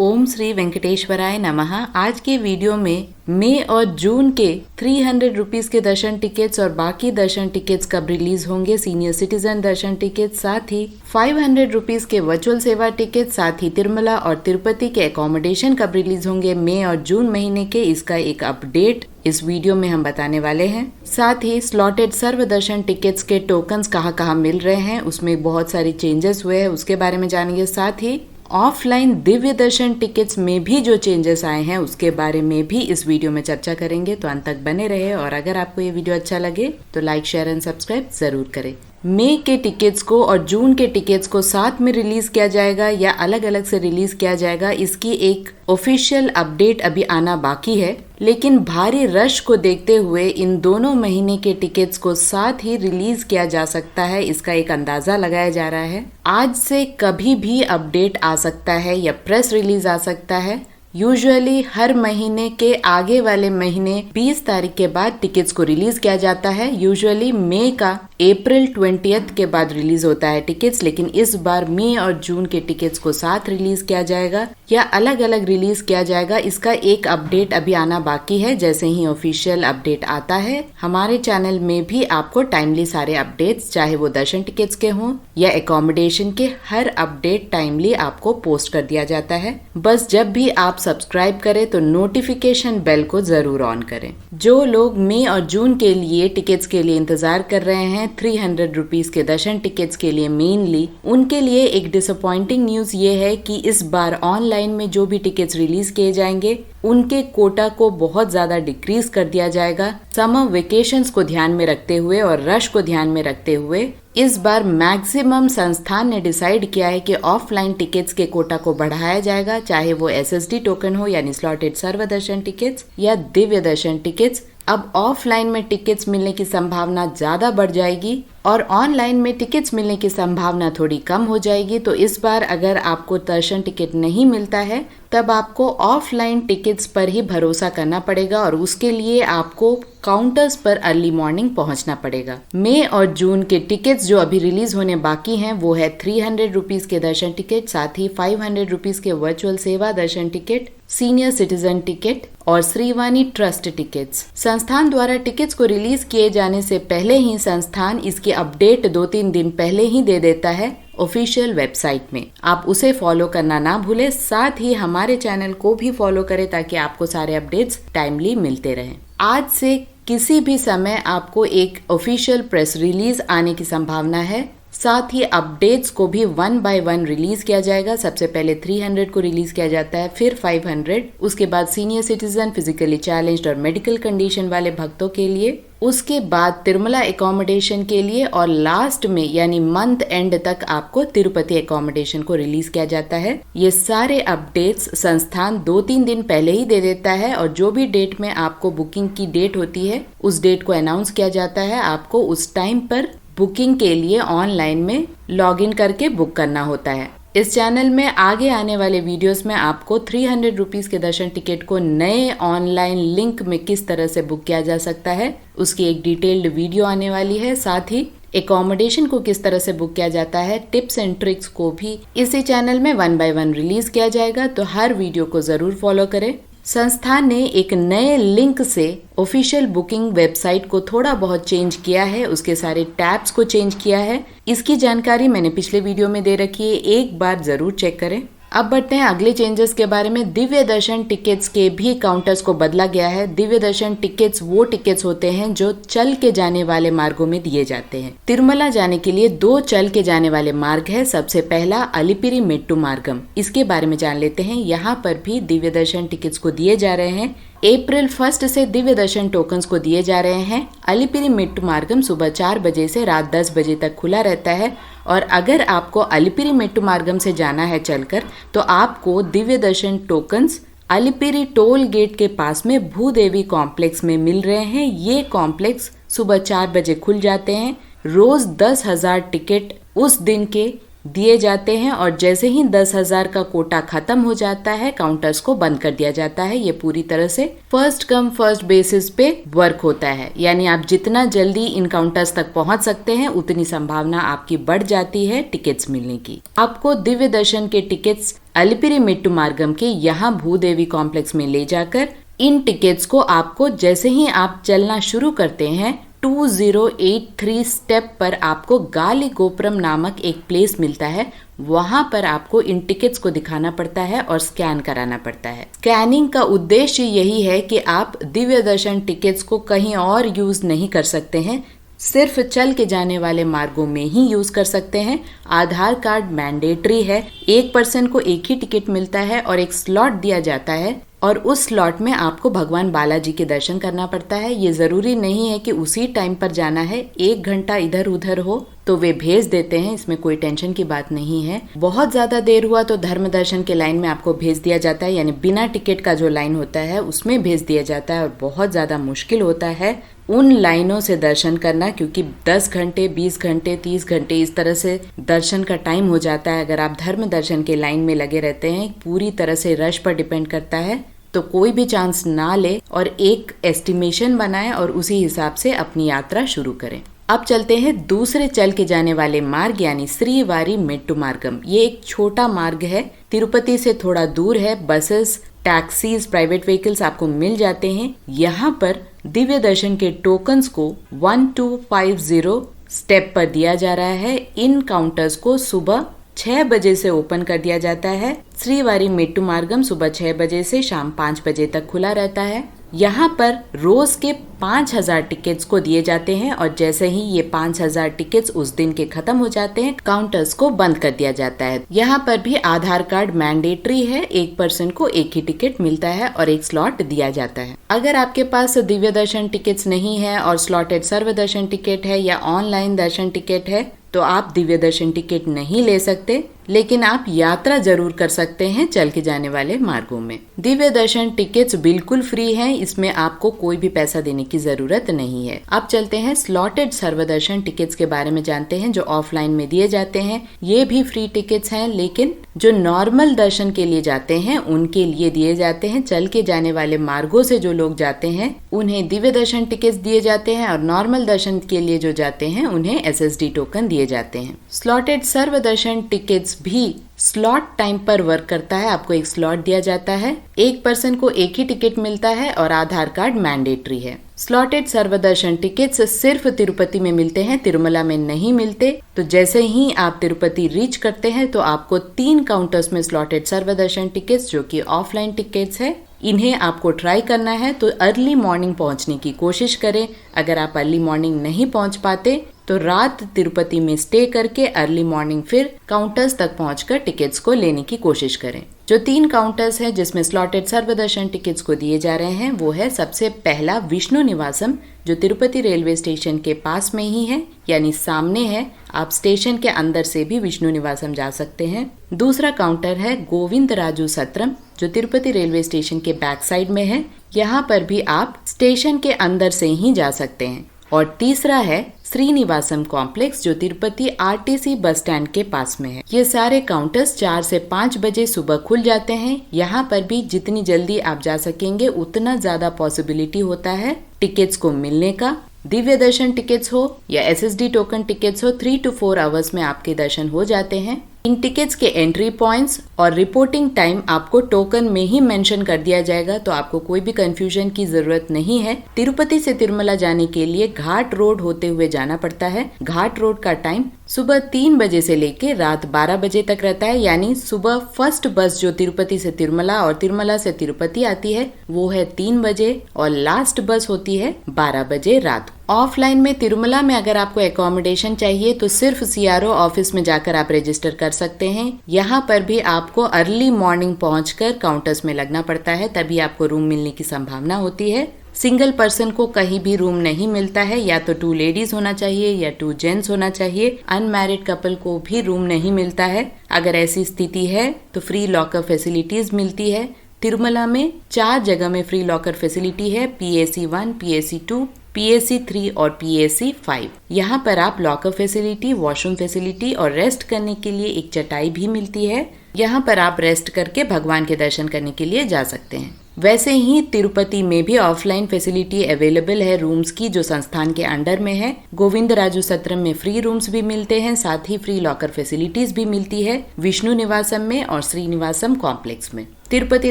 ओम श्री वेंकटेश्वराय नमः। आज के वीडियो में मई और जून के 300 रुपीस के दर्शन टिकट्स और बाकी दर्शन टिकट्स कब रिलीज होंगे, सीनियर सिटीजन दर्शन टिकट, साथ ही 500 रुपीस के वर्चुअल सेवा टिकट, साथ ही तिरुमला और तिरुपति के एकोमोडेशन कब रिलीज होंगे मई और जून महीने के, इसका एक अपडेट इस वीडियो में हम बताने वाले हैं। साथ ही स्लॉटेड सर्व दर्शन टिकट्स के टोकन्स कहाँ मिल रहे हैं, उसमें बहुत सारी चेंजेस हुए हैं, उसके बारे में जानेंगे। साथ ही ऑफलाइन दिव्य दर्शन टिकट्स में भी जो चेंजेस आए हैं उसके बारे में भी इस वीडियो में चर्चा करेंगे, तो अंत तक बने रहे। और अगर आपको ये वीडियो अच्छा लगे तो लाइक, शेयर एंड सब्सक्राइब जरूर करें। मई के टिकट्स को और जून के टिकट्स को साथ में रिलीज किया जाएगा या अलग अलग से रिलीज किया जाएगा, इसकी एक ऑफिशियल अपडेट अभी आना बाकी है। लेकिन भारी रश को देखते हुए इन दोनों महीने के टिकट्स को साथ ही रिलीज किया जा सकता है, इसका एक अंदाजा लगाया जा रहा है। आज से कभी भी अपडेट आ सकता है या प्रेस रिलीज आ सकता है। यूजुअली हर महीने के आगे वाले महीने 20 तारीख के बाद टिकट्स को रिलीज किया जाता है। यूजुअली मई का अप्रैल 20 के बाद रिलीज होता है टिकट्स, लेकिन इस बार मई और जून के टिकट्स को साथ रिलीज किया जाएगा या अलग अलग रिलीज किया जाएगा, इसका एक अपडेट अभी आना बाकी है। जैसे ही ऑफिशियल अपडेट आता है हमारे चैनल में भी आपको टाइमली सारे अपडेट्स, चाहे वो दर्शन टिकट्स के हों या एकोमोडेशन के, हर अपडेट टाइमली आपको पोस्ट कर दिया जाता है। बस जब भी आप सब्सक्राइब करें तो नोटिफिकेशन बेल को जरूर ऑन करें। जो लोग मई और जून के लिए टिकट्स के लिए इंतजार कर रहे हैं 300 रुपीस के दर्शन टिकट्स के लिए मेनली, उनके लिए एक डिसअपॉइंटिंग न्यूज ये है कि इस बार ऑनलाइन में जो भी टिकट्स रिलीज किए जाएंगे उनके कोटा को बहुत ज्यादा डिक्रीज कर दिया जाएगा। समर वेकेशंस को ध्यान में रखते हुए और रश को ध्यान में रखते हुए इस बार मैक्सिमम संस्थान ने डिसाइड किया है कि ऑफलाइन टिकट्स के कोटा को बढ़ाया जाएगा, चाहे वो एसएसडी टोकन हो यानी स्लॉटेड सर्व दर्शन टिकट्स या दिव्य दर्शन टिकट्स। अब ऑफलाइन में टिकट्स मिलने की संभावना ज्यादा बढ़ जाएगी और ऑनलाइन में टिकट्स मिलने की संभावना थोड़ी कम हो जाएगी। तो इस बार अगर आपको दर्शन टिकट नहीं मिलता है तब आपको ऑफलाइन टिकट्स पर ही भरोसा करना पड़ेगा और उसके लिए आपको काउंटर्स पर अर्ली मॉर्निंग पहुंचना पड़ेगा। मई और जून के टिकट्स जो अभी रिलीज होने बाकी हैं वो है 300 रुपीस के दर्शन टिकट, साथ ही 500 रुपीस के वर्चुअल सेवा दर्शन टिकट, सीनियर सिटीजन टिकट और श्रीवाणी ट्रस्ट टिकट्स। संस्थान द्वारा टिकट्स को रिलीज किए जाने से पहले ही संस्थान इसकी अपडेट 2-3 दिन पहले ही दे देता है ऑफिशियल वेबसाइट में। आप उसे फॉलो करना ना भूलें, साथ ही हमारे चैनल को भी फॉलो करें ताकि आपको सारे अपडेट्स टाइमली मिलते रहें। आज से किसी भी समय आपको एक ऑफिशियल प्रेस रिलीज आने की संभावना है। साथ ही अपडेट्स को भी 1 बाय 1 रिलीज किया जाएगा। सबसे पहले 300 को रिलीज किया जाता है, फिर 500, उसके बाद सीनियर सिटीजन, फिजिकली चैलेंज्ड और मेडिकल कंडीशन वाले भक्तों के लिए, उसके बाद तिरुमला एकोमोडेशन के लिए और लास्ट में यानी मंथ एंड तक आपको तिरुपति एकोमोडेशन को रिलीज किया जाता है। ये सारे अपडेट्स संस्थान 2-3 दिन पहले ही दे देता है और जो भी डेट में आपको बुकिंग की डेट होती है उस डेट को अनाउंस किया जाता है। आपको उस टाइम पर बुकिंग के लिए ऑनलाइन में लॉगिन करके बुक करना होता है। इस चैनल में आगे आने वाले वीडियोस में आपको 300 रुपीस के दर्शन टिकट को नए ऑनलाइन लिंक में किस तरह से बुक किया जा सकता है उसकी एक डिटेल्ड वीडियो आने वाली है। साथ ही एकोमोडेशन को किस तरह से बुक किया जाता है, टिप्स एंड ट्रिक्स को भी इसी चैनल में 1 बाय 1 रिलीज किया जाएगा, तो हर वीडियो को जरूर फॉलो करें। संस्थान ने एक नए लिंक से ऑफिशियल बुकिंग वेबसाइट को थोड़ा बहुत चेंज किया है, उसके सारे टैब्स को चेंज किया है। इसकी जानकारी मैंने पिछले वीडियो में दे रखी है, एक बार जरूर चेक करें। अब बढ़ते हैं अगले चेंजेस के बारे में। दिव्य दर्शन टिकट्स के भी काउंटर्स को बदला गया है। दिव्य दर्शन टिकट्स वो टिकट्स होते हैं जो चल के जाने वाले मार्गों में दिए जाते हैं। तिरुमला जाने के लिए 2 चल के जाने वाले मार्ग है। सबसे पहला अलिपिरी मेट्टू मार्गम, इसके बारे में जान लेते हैं। यहाँ पर भी दिव्य दर्शन टिकट्स को दिए जा रहे हैं। अप्रैल 1 से दिव्य दर्शन टोकन्स को दिए जा रहे हैं। अलिपिरी मेट्टू मार्गम सुबह 4 बजे से रात 10 बजे तक खुला रहता है और अगर आपको अलिपिरी मेट्टू मार्गम से जाना है चलकर तो आपको दिव्य दर्शन टोकन्स अलिपिरी टोल गेट के पास में भूदेवी कॉम्प्लेक्स में मिल रहे हैं। ये कॉम्प्लेक्स सुबह 4 बजे खुल जाते हैं। रोज 10,000 टिकट उस दिन के दिए जाते हैं और जैसे ही 10,000 का कोटा खत्म हो जाता है काउंटर्स को बंद कर दिया जाता है। ये पूरी तरह से फर्स्ट कम फर्स्ट बेसिस पे वर्क होता है, यानी आप जितना जल्दी इन काउंटर्स तक पहुंच सकते हैं उतनी संभावना आपकी बढ़ जाती है टिकट्स मिलने की। आपको दिव्य दर्शन के टिकट्स अलिपिरी मेट्टू मार्गम के यहाँ भूदेवी कॉम्प्लेक्स में ले जाकर इन टिकट्स को आपको जैसे ही आप चलना शुरू करते हैं 2083 स्टेप पर आपको गाली गोपुरम नामक एक प्लेस मिलता है। वहां पर आपको इन टिकट्स को दिखाना पड़ता है और स्कैन कराना पड़ता है। स्कैनिंग का उद्देश्य यही है कि आप दिव्य दर्शन टिकट्स को कहीं और यूज नहीं कर सकते हैं, सिर्फ चल के जाने वाले मार्गों में ही यूज कर सकते हैं। आधार कार्ड मैंडेटरी है, एक पर्सन को एक ही टिकट मिलता है और एक स्लॉट दिया जाता है और उस स्लॉट में आपको भगवान बालाजी के दर्शन करना पड़ता है। ये जरूरी नहीं है कि उसी टाइम पर जाना है, 1 घंटा इधर उधर हो तो वे भेज देते हैं, इसमें कोई टेंशन की बात नहीं है। बहुत ज्यादा देर हुआ तो धर्म दर्शन के लाइन में आपको भेज दिया जाता है, यानी बिना टिकट का जो लाइन होता है उसमें भेज दिया जाता है और बहुत ज्यादा मुश्किल होता है उन लाइनों से दर्शन करना, क्योंकि 10 घंटे 20 घंटे 30 घंटे इस तरह से दर्शन का टाइम हो जाता है। अगर आप धर्म दर्शन के लाइन में लगे रहते हैं, पूरी तरह से रश पर डिपेंड करता है, तो कोई भी चांस ना ले और एक एस्टिमेशन बनाएं और उसी हिसाब से अपनी यात्रा शुरू करें। अब चलते हैं दूसरे चल के जाने वाले मार्ग यानी श्रीवारी मेट्टू मार्गम। ये एक छोटा मार्ग है, तिरुपति से थोड़ा दूर है। बसेस, टैक्सीज, प्राइवेट व्हीकल्स आपको मिल जाते हैं। यहाँ पर दिव्य दर्शन के टोकन्स को 1250 स्टेप पर दिया जा रहा है। इन काउंटर्स को सुबह 6 बजे से ओपन कर दिया जाता है। श्रीवारी मेट्टू मार्गम सुबह 6 बजे से शाम 5 बजे तक खुला रहता है। यहाँ पर रोज के 5000 टिकट्स को दिए जाते हैं और जैसे ही ये 5000 टिकट्स उस दिन के खत्म हो जाते हैं काउंटर्स को बंद कर दिया जाता है। यहाँ पर भी आधार कार्ड मैंडेटरी है, एक पर्सन को एक ही टिकट मिलता है और एक स्लॉट दिया जाता है। अगर आपके पास दिव्य दर्शन टिकट्स नहीं है और स्लॉटेड सर्व दर्शन टिकट है या ऑनलाइन दर्शन टिकट है तो आप दिव्य दर्शन टिकट नहीं ले सकते, लेकिन आप यात्रा जरूर कर सकते हैं चल के जाने वाले मार्गों में। दिव्य दर्शन टिकट्स बिल्कुल फ्री हैं, इसमें आपको कोई भी पैसा देने की जरूरत नहीं है। अब चलते हैं स्लॉटेड सर्वदर्शन टिकट्स के बारे में जानते हैं जो ऑफलाइन में दिए जाते हैं। ये भी फ्री टिकट्स हैं, लेकिन जो नॉर्मल दर्शन के लिए जाते हैं उनके लिए दिए जाते हैं। चल के जाने वाले मार्गों से जो लोग जाते हैं उन्हें दिव्य दर्शन टिकट्स दिए जाते हैं और नॉर्मल दर्शन के लिए जो जाते हैं उन्हें SSD टोकन दिए जाते हैं। स्लॉटेड सर्वदर्शन टिकट्स भी स्लॉट टाइम पर वर्क करता है। आपको एक स्लॉट दिया जाता है, एक पर्सन को एक ही टिकट मिलता है और आधार कार्ड मैंडेटरी है। स्लॉटेड सर्वदर्शन टिकट्स सिर्फ तिरुपति में मिलते हैं, तिरुमला में नहीं मिलते। तो जैसे ही आप तिरुपति रीच करते हैं तो आपको 3 काउंटर्स में स्लॉटेड सर्वदर्शन टिकट्स जो कि ऑफलाइन टिकट्स है, इन्हें आपको ट्राई करना है तो अर्ली मॉर्निंग पहुंचने की कोशिश करें। अगर आप अर्ली मॉर्निंग नहीं पहुंच पाते तो रात तिरुपति में स्टे करके अर्ली मॉर्निंग फिर काउंटर्स तक पहुंचकर टिकट्स को लेने की कोशिश करें। जो 3 काउंटर्स हैं जिसमें स्लॉटेड सर्वदर्शन टिकट्स को दिए जा रहे हैं वो है सबसे पहला विष्णु निवासम जो तिरुपति रेलवे स्टेशन के पास में ही है, यानी सामने है। आप स्टेशन के अंदर से भी विष्णु निवासम जा सकते हैं। दूसरा काउंटर है गोविंद राजू सत्रम जो तिरुपति रेलवे स्टेशन के बैक साइड में है। यहाँ पर भी आप स्टेशन के अंदर से ही जा सकते हैं। और तीसरा है श्रीनिवासम कॉम्प्लेक्स जो तिरुपति RTC बस स्टैंड के पास में है। ये सारे काउंटर्स 4 से 5 बजे सुबह खुल जाते हैं। यहाँ पर भी जितनी जल्दी आप जा सकेंगे उतना ज्यादा पॉसिबिलिटी होता है टिकट्स को मिलने का। दिव्य दर्शन टिकट्स हो या SSD टोकन टिकट्स हो, 3 to 4 आवर्स में आपके दर्शन हो जाते हैं। इन टिकट्स के एंट्री पॉइंट्स और रिपोर्टिंग टाइम आपको टोकन में ही मेंशन कर दिया जाएगा, तो आपको कोई भी कंफ्यूजन की जरूरत नहीं है। तिरुपति से तिरुमला जाने के लिए घाट रोड होते हुए जाना पड़ता है। घाट रोड का टाइम सुबह 3 बजे से लेके रात 12 बजे तक रहता है, यानी सुबह फर्स्ट बस जो तिरुपति से तिरुमला और तिरुमला से तिरुपति आती है वो है 3 बजे और लास्ट बस होती है 12 बजे रात। ऑफलाइन में तिरुमला में अगर आपको एकोमोडेशन चाहिए तो सिर्फ CRO ऑफिस में जाकर आप रजिस्टर कर सकते हैं। यहाँ पर भी आपको अर्ली मॉर्निंग पहुंचकर काउंटर्स में लगना पड़ता है, तभी आपको रूम मिलने की संभावना होती है। सिंगल पर्सन को कहीं भी रूम नहीं मिलता है, या तो 2 लेडीज होना चाहिए या 2 जेंट्स होना चाहिए। अनमैरिड कपल को भी रूम नहीं मिलता है। अगर ऐसी स्थिति है तो फ्री लॉकर फैसिलिटीज मिलती है। तिरुमला में 4 जगह में फ्री लॉकर फैसिलिटी है, PAC 1, PAC 2, PAC 3 और PAC 5। यहाँ पर आप लॉकर फैसिलिटी, वॉशरूम फैसिलिटी और रेस्ट करने के लिए एक चटाई भी मिलती है। यहाँ पर आप रेस्ट करके भगवान के दर्शन करने के लिए जा सकते हैं। वैसे ही तिरुपति में भी ऑफलाइन फैसिलिटी अवेलेबल है रूम्स की, जो संस्थान के अंडर में है। गोविंदराजु सत्रम में फ्री रूम्स भी मिलते हैं, साथ ही फ्री लॉकर फैसिलिटीज भी मिलती है विष्णु निवासम में और श्रीनिवासम कॉम्प्लेक्स में। तिरुपति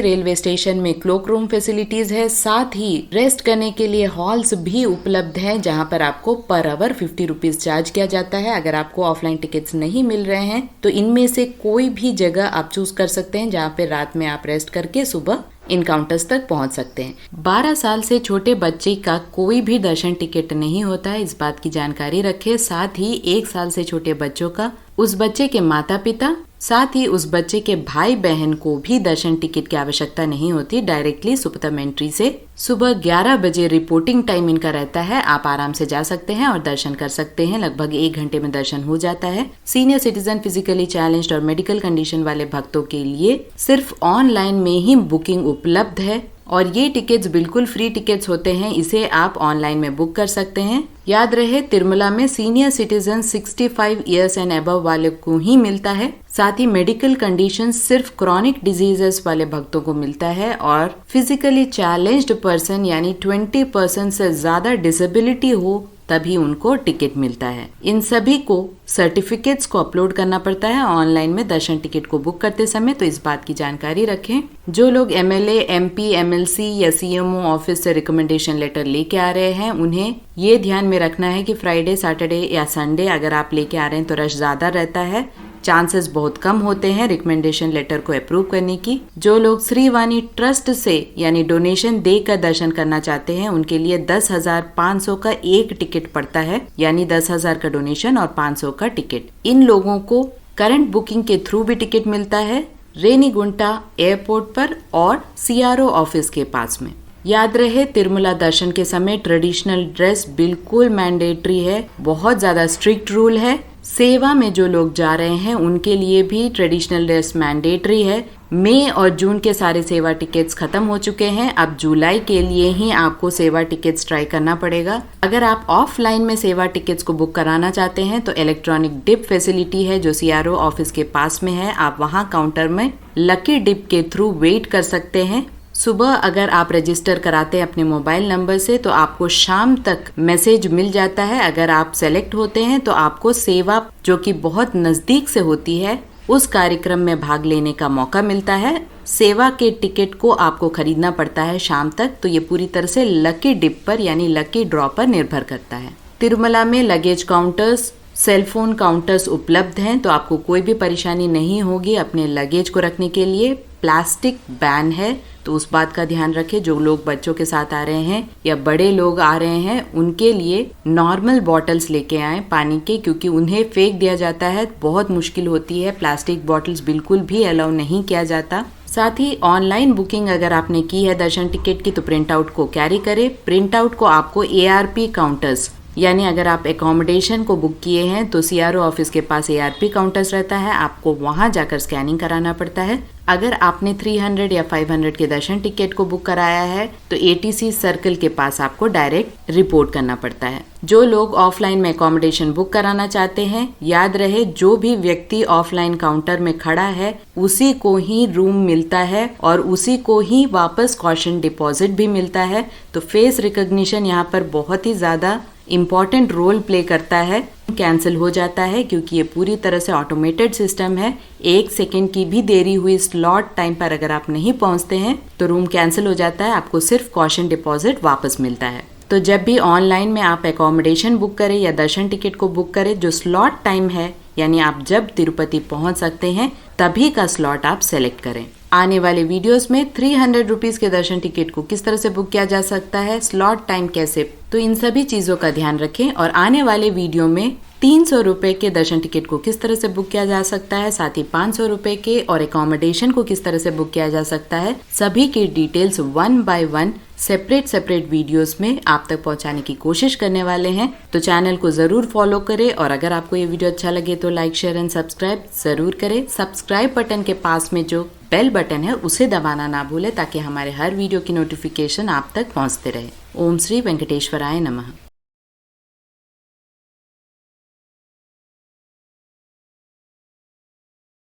रेलवे स्टेशन में क्लोक रूम फैसिलिटीज है, साथ ही रेस्ट करने के लिए हॉल्स भी उपलब्ध हैं, जहां पर आपको पर आवर 50 रुपीज चार्ज किया जाता है। अगर आपको ऑफलाइन टिकट्स नहीं मिल रहे हैं तो इनमें से कोई भी जगह आप चूज कर सकते हैं, जहां पे रात में आप रेस्ट करके सुबह इन काउंटर्स तक पहुंच सकते हैं। 12 साल से छोटे बच्चे का कोई भी दर्शन टिकट नहीं होता है, इस बात की जानकारी रखें। साथ ही 1 साल से छोटे बच्चों का, उस बच्चे के माता पिता, साथ ही उस बच्चे के भाई बहन को भी दर्शन टिकट की आवश्यकता नहीं होती। डायरेक्टली सुपरमेंट्री से सुबह 11 बजे रिपोर्टिंग टाइम इनका रहता है। आप आराम से जा सकते हैं और दर्शन कर सकते हैं। लगभग 1 घंटे में दर्शन हो जाता है। सीनियर सिटीजन, फिजिकली चैलेंज्ड और मेडिकल कंडीशन वाले भक्तों के लिए सिर्फ ऑनलाइन में ही बुकिंग उपलब्ध है और ये टिकट्स बिल्कुल फ्री टिकट्स होते हैं, इसे आप ऑनलाइन में बुक कर सकते हैं। याद रहे, तिरुमला में senior citizen 65 years and above वाले को ही मिलता है। साथ ही मेडिकल कंडीशन सिर्फ क्रॉनिक डिजीजेस वाले भक्तों को मिलता है और फिजिकली चैलेंज्ड पर्सन यानी 20% से ज्यादा डिसेबिलिटी हो तभी उनको टिकट मिलता है। इन सभी को सर्टिफिकेट्स को अपलोड करना पड़ता है ऑनलाइन में दर्शन टिकट को बुक करते समय, तो इस बात की जानकारी रखें। जो लोग MLA, MP, MLC या CMO ऑफिस से रिकमेंडेशन लेटर लेके आ रहे हैं, उन्हें ये ध्यान में रखना है कि फ्राइडे, सैटरडे या संडे अगर आप लेके आ रहे हैं तो रश ज्यादा रहता है, चांसेस बहुत कम होते हैं रिकमेंडेशन लेटर को अप्रूव करने की। जो लोग श्रीवाणी ट्रस्ट से यानी डोनेशन देकर दर्शन करना चाहते हैं, उनके लिए 10,500 का एक टिकट पड़ता है, यानी 10,000 का डोनेशन और 500 का टिकट। इन लोगों को करंट बुकिंग के थ्रू भी टिकट मिलता है रेनीगुंटा एयरपोर्ट पर और CRO ऑफिस के पास में। याद रहे, तिरुमला दर्शन के समय ट्रेडिशनल ड्रेस बिल्कुल मैंडेटरी है, बहुत ज्यादा स्ट्रिक्ट रूल है। सेवा में जो लोग जा रहे हैं उनके लिए भी ट्रेडिशनल ड्रेस मैंडेटरी है। मई और जून के सारे सेवा टिकट्स खत्म हो चुके हैं, अब जुलाई के लिए ही आपको सेवा टिकट्स ट्राई करना पड़ेगा। अगर आप ऑफलाइन में सेवा टिकट्स को बुक कराना चाहते हैं तो इलेक्ट्रॉनिक डिप फैसिलिटी है जो CRO ऑफिस के पास में है। आप वहां काउंटर में लकी डिप के थ्रू वेट कर सकते हैं। सुबह अगर आप रजिस्टर कराते हैं अपने मोबाइल नंबर से तो आपको शाम तक मैसेज मिल जाता है। अगर आप सेलेक्ट होते हैं तो आपको सेवा, जो कि बहुत नजदीक से होती है, उस कार्यक्रम में भाग लेने का मौका मिलता है। सेवा के टिकट को आपको खरीदना पड़ता है शाम तक, तो ये पूरी तरह से लकी डिप पर यानी लकी ड्रॉ पर निर्भर करता है। तिरुमला में लगेज काउंटर्स, सेलफोन काउंटर्स उपलब्ध हैं, तो आपको कोई भी परेशानी नहीं होगी अपने लगेज को रखने के लिए। प्लास्टिक बैन है, तो उस बात का ध्यान रखें। जो लोग बच्चों के साथ आ रहे हैं या बड़े लोग आ रहे हैं, उनके लिए नॉर्मल बॉटल्स लेके आएं पानी के, क्योंकि उन्हें फेंक दिया जाता है, बहुत मुश्किल होती है। प्लास्टिक बॉटल्स बिल्कुल भी अलाउ नहीं किया जाता। साथ ही ऑनलाइन बुकिंग अगर आपने की है दर्शन टिकट की तो प्रिंट आउट को कैरी करें। प्रिंट आउट को आपको ARP काउंटर्स, यानी अगर आप एकोमोडेशन को बुक किए हैं तो CRO ऑफिस के पास ARP काउंटर्स रहता है, आपको वहां जाकर स्कैनिंग कराना पड़ता है। अगर आपने 300 या 500 के दर्शन टिकट को बुक कराया है तो ATC सर्कल के पास आपको डायरेक्ट रिपोर्ट करना पड़ता है। जो लोग ऑफलाइन में एकोमोडेशन बुक कराना चाहते हैं, याद रहे, जो भी व्यक्ति ऑफलाइन काउंटर में खड़ा है उसी को ही रूम मिलता है और उसी को ही वापस कॉशन डिपॉजिट भी मिलता है। तो फेस रिकॉग्निशन यहाँ पर बहुत ही ज्यादा इम्पॉर्टेंट रोल प्ले करता है। कैंसिल हो जाता है क्योंकि ये पूरी तरह से ऑटोमेटेड सिस्टम है। 1 सेकेंड की भी देरी हुई स्लॉट टाइम पर अगर आप नहीं पहुंचते हैं तो रूम कैंसिल हो जाता है, आपको सिर्फ कॉशन डिपॉजिट वापस मिलता है। तो जब भी ऑनलाइन में आप एकोमोडेशन बुक करें या दर्शन टिकट को बुक करें, जो स्लॉट टाइम है यानी आप जब तिरुपति पहुंच सकते हैं तभी का स्लॉट आप सेलेक्ट करें। आने वाले वीडियोस में 300 रुपीज के दर्शन टिकट को किस तरह से बुक किया जा सकता है, स्लॉट टाइम कैसे, तो इन सभी चीजों का ध्यान रखें। और आने वाले वीडियो में 300 रुपए के दर्शन टिकट को किस तरह से बुक किया जा सकता है, साथ ही 500 रुपए के और एकोमोडेशन को किस तरह से बुक किया जा सकता है, सभी की डिटेल्स 1 बाय 1 सेपरेट वीडियोस में आप तक पहुंचाने की कोशिश करने वाले हैं। तो चैनल को जरूर फॉलो करें और अगर आपको ये वीडियो अच्छा लगे तो लाइक, शेयर एंड सब्सक्राइब जरूर करें। सब्सक्राइब बटन के पास में जो बेल बटन है उसे दबाना ना भूलें ताकि हमारे हर वीडियो की नोटिफिकेशन आप तक पहुंचते रहे। ओम श्री वेंकटेश्वराय नमः।